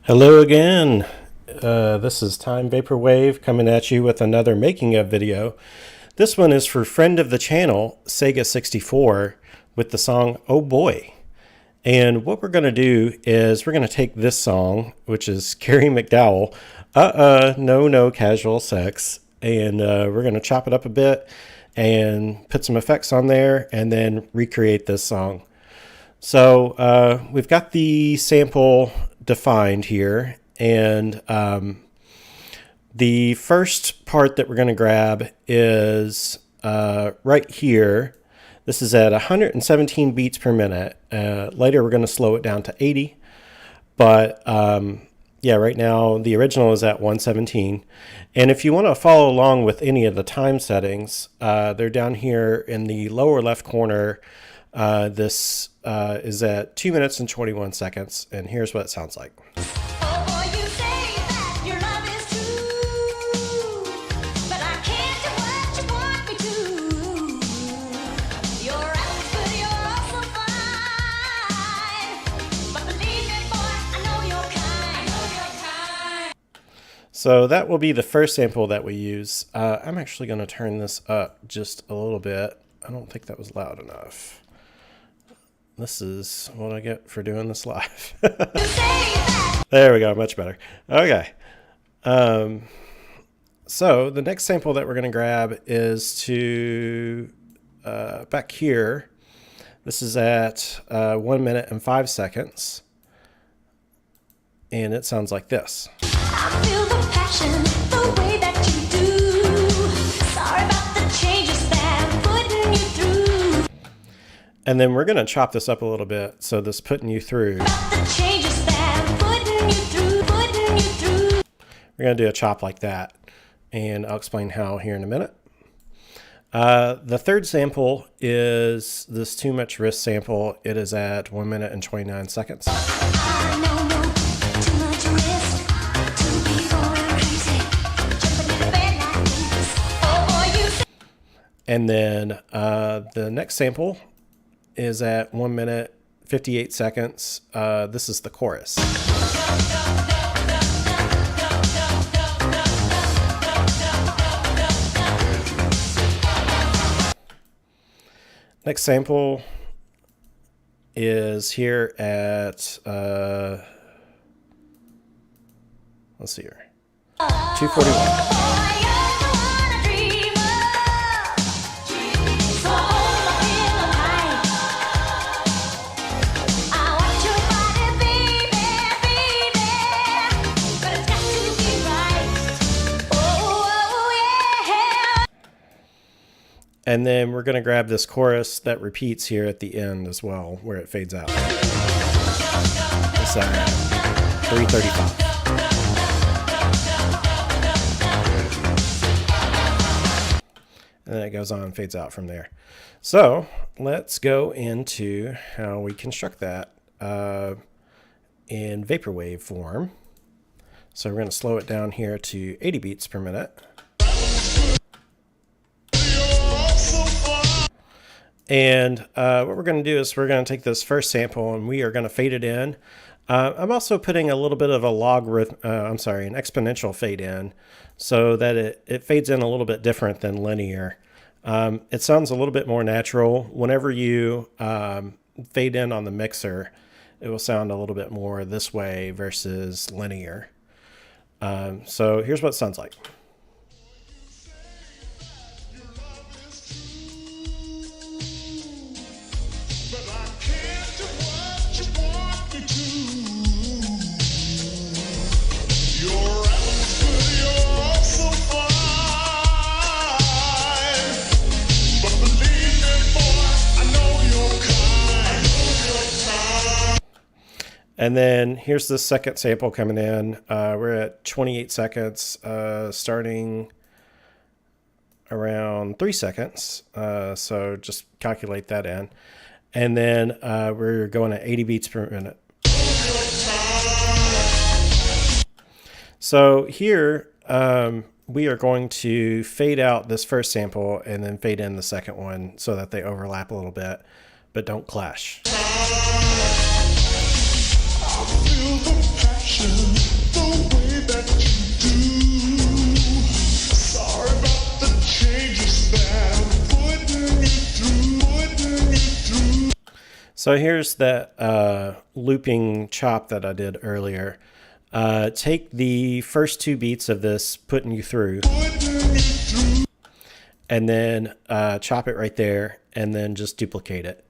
Hello again. This is Time Vaporwave coming at you with another making of video. This one is for friend of the channel, Sega 64, with the song Oh Boy. And what we're going to do is we're going to take this song, which is Carrie McDowell, No Casual Sex, and we're going to chop it up a bit and put some effects on there and then recreate this song. So we've got the sample defined here, and the first part that we're going to grab is right here. This is at 117 beats per minute. Later we're going to slow it down to 80, but yeah, right now the original is at 117. And if you want to follow along with any of the time settings, they're down here in the lower left corner. This is at 2 minutes and 21 seconds, and here's what it sounds like. So that will be the first sample that we use. I'm actually going to turn this up just a little bit. I don't think that was loud enough. This is what I get for doing this live. There we go, much better. Okay. So the next sample that we're going to grab is to back here. This is at 1 minute and 5 seconds. And it sounds like this. I feel the passion, the way that you do. Sorry about the changes that I'm putting you through. And then we're going to chop this up a little bit. So this putting you through. The changes that I'm putting you through. We're going to do a chop like that. And I'll explain how here in a minute. The third sample is this Too Much Risk sample. It is at 1 minute and 29 seconds. And then the next sample is at 1 minute 58 seconds. This is the chorus. Next sample is here at, let's see here, 241. And then we're going to grab this chorus that repeats here at the end as well, where it fades out. It's 335. And then it goes on and fades out from there. So let's go into how we construct that in vaporwave form. So we're going to slow it down here to 80 beats per minute. And what we're going to do is we're going to take this first sample and we are going to fade it in. I'm also putting a little bit of a an exponential fade in so that it fades in a little bit different than linear. It sounds a little bit more natural. Whenever you fade in on the mixer, it will sound a little bit more this way versus linear. So here's what it sounds like. And then here's the second sample coming in. We're at 28 seconds, starting around 3 seconds. So just calculate that in. And then we're going at 80 beats per minute. So here we are going to fade out this first sample and then fade in the second one so that they overlap a little bit, but don't clash. Feel the passion. So here's that looping chop that I did earlier. Take the first 2 beats of this putting you through, and then chop it right there, and then just duplicate it.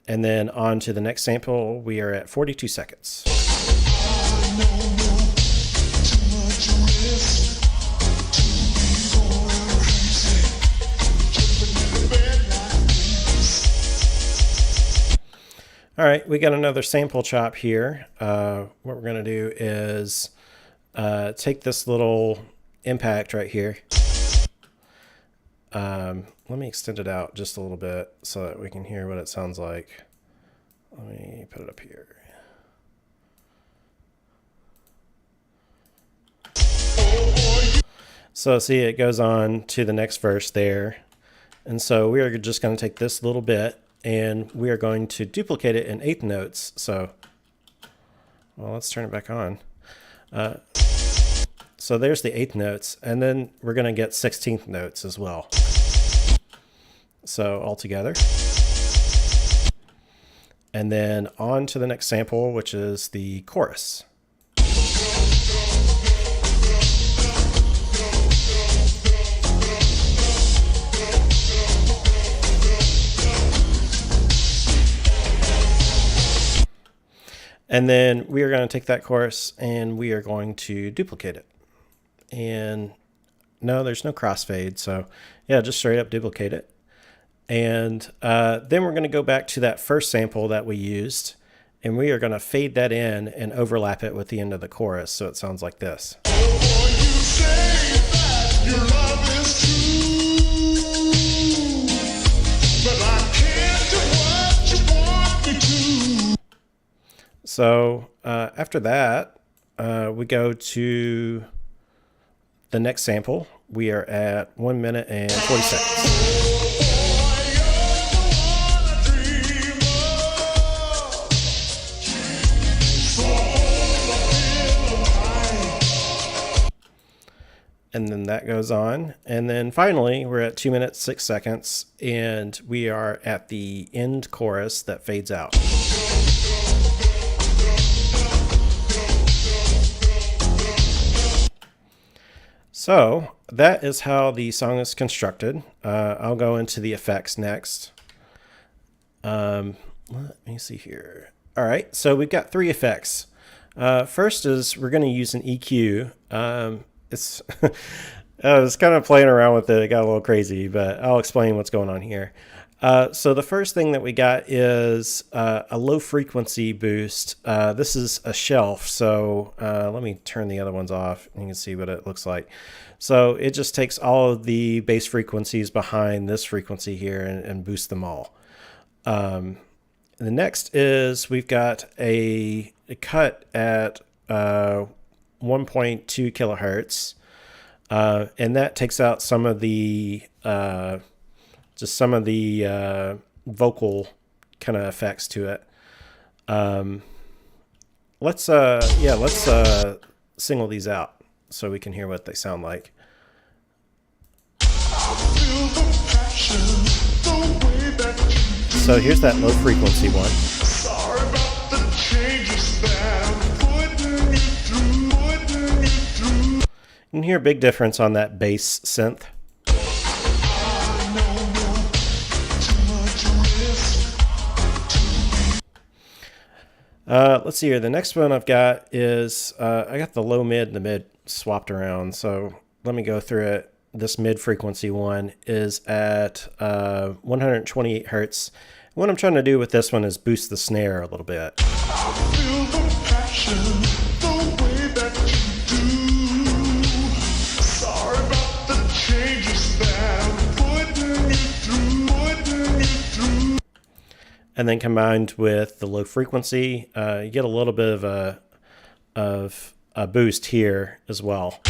And then on to the next sample. We are at 42 seconds. All right, we got another sample chop here. What we're going to do is take this little impact right here. Let me extend it out just a little bit so that we can hear what it sounds like. Let me put it up here. So see, it goes on to the next verse there. And so we are just going to take this little bit and we are going to duplicate it in 8th notes. So, well, let's turn it back on. So there's the 8th notes, and then we're going to get 16th notes as well. So all together. And then on to the next sample, which is the chorus. And then we are going to take that chorus and we are going to duplicate it. And no, there's no crossfade. So yeah, just straight up duplicate it. And then we're going to go back to that first sample that we used, and we are going to fade that in and overlap it with the end of the chorus. So it sounds like this. So after that, we go to the next sample. We are at 1 minute and 40 seconds. And then that goes on. And then finally, we're at 2 minutes, 6 seconds, and we are at the end chorus that fades out. So that is how the song is constructed. I'll go into the effects next. Let me see here. All right, so we've got 3 effects. First is we're going to use an EQ. It's I was kind of playing around with it. It got a little crazy, but I'll explain what's going on here. So the first thing that we got is a low frequency boost. This is a shelf, so let me turn the other ones off and you can see what it looks like. So it just takes all of the bass frequencies behind this frequency here and boosts them all. The next is we've got a cut at 1.2 kilohertz, and that takes out some of the just some of the vocal kind of effects to it. Let's single these out so we can hear what they sound like. So here's that low frequency one. You can hear a big difference on that bass synth. Let's see here. The next one I've got is I got the low mid and the mid swapped around. So let me go through it. This mid frequency one is at 128 hertz. What I'm trying to do with this one is boost the snare a little bit. And then combined with the low frequency, you get a little bit of a boost here as well.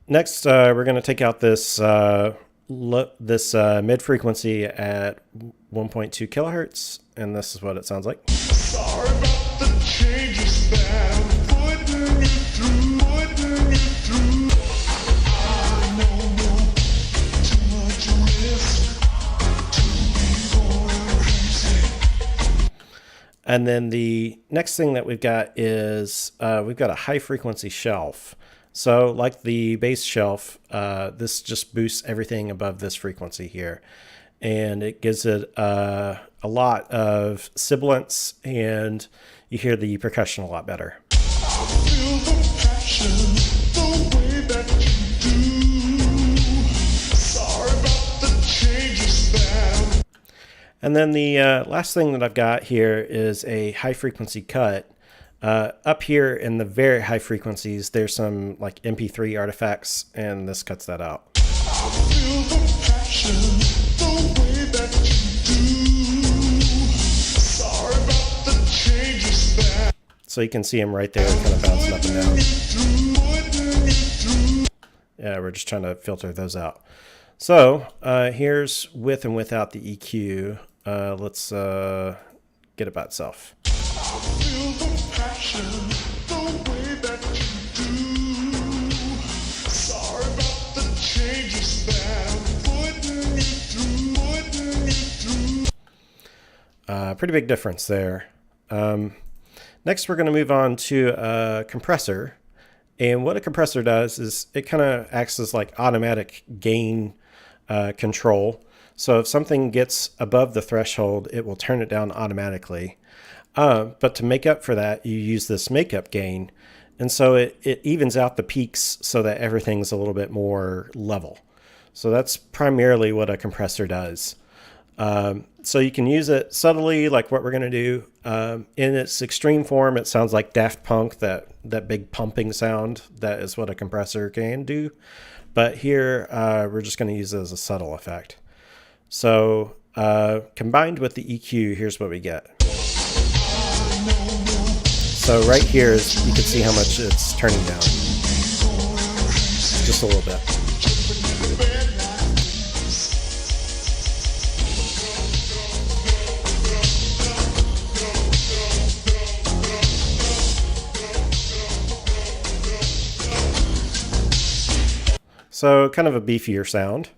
Next, we're going to take out this mid frequency at 1.2 kilohertz, and this is what it sounds like. Sorry about the changes that I'm putting you through. And then the next thing that we've got is we've got a high frequency shelf. So like the bass shelf, this just boosts everything above this frequency here. And it gives it a lot of sibilance, and you hear the percussion a lot better. Feel the passion, the way that you do. Sorry about the changes that. And then the last thing that I've got here is a high frequency cut. Up here in the very high frequencies, there's some like MP3 artifacts, and this cuts that out. Feel the passion, the way that you do. Sorry about the changes that. So you can see them right there, kind of bouncing up and down. Yeah, we're just trying to filter those out. So here's with and without the EQ. Let's get it by itself. Feel the passion, the way that you do. Sorry about the changes that I'm putting me through. Pretty big difference there. Next, we're going to move on to a compressor. And what a compressor does is it kind of acts as like automatic gain control. So if something gets above the threshold, it will turn it down automatically. But to make up for that, you use this makeup gain. And so it evens out the peaks so that everything's a little bit more level. So that's primarily what a compressor does. So you can use it subtly, like what we're going to do. In its extreme form, it sounds like Daft Punk, that big pumping sound. That is what a compressor can do. But here, we're just going to use it as a subtle effect. So combined with the EQ, here's what we get. So right here, you can see how much it's turning down. Just a little bit. So kind of a beefier sound.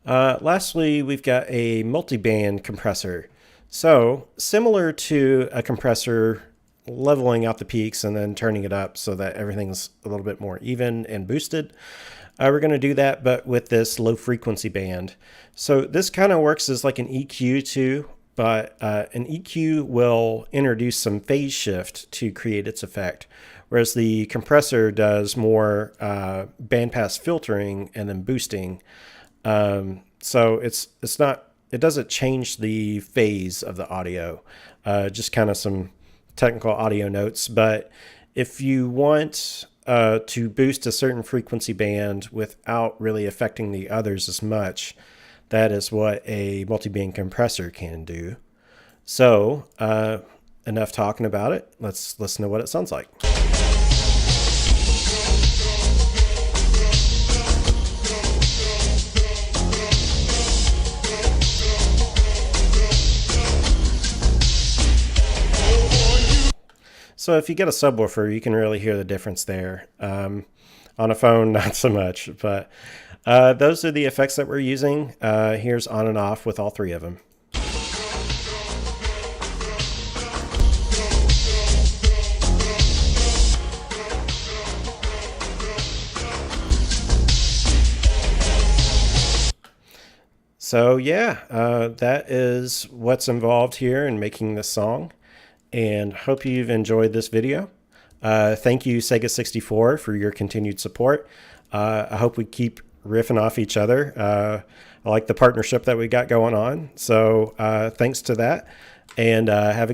Lastly, we've got a multi-band compressor. So similar to a compressor, leveling out the peaks and then turning it up so that everything's a little bit more even and boosted. We're going to do that, but with this low frequency band. So this kind of works as like an EQ too, but an EQ will introduce some phase shift to create its effect, whereas the compressor does more bandpass filtering and then boosting. So it doesn't change the phase of the audio, just kind of some technical audio notes. But if you want to boost a certain frequency band without really affecting the others as much, that is what a multi-band compressor can do. So enough talking about it. Let's listen to what it sounds like. So if you get a subwoofer, you can really hear the difference there. On a phone, not so much, but those are the effects that we're using. Here's on and off with all three of them. So yeah, that is what's involved here in making this song. And hope you've enjoyed this video. Thank you, Sega 64, for your continued support. I hope we keep riffing off each other. I like the partnership that we got going on. So thanks to that, and have a good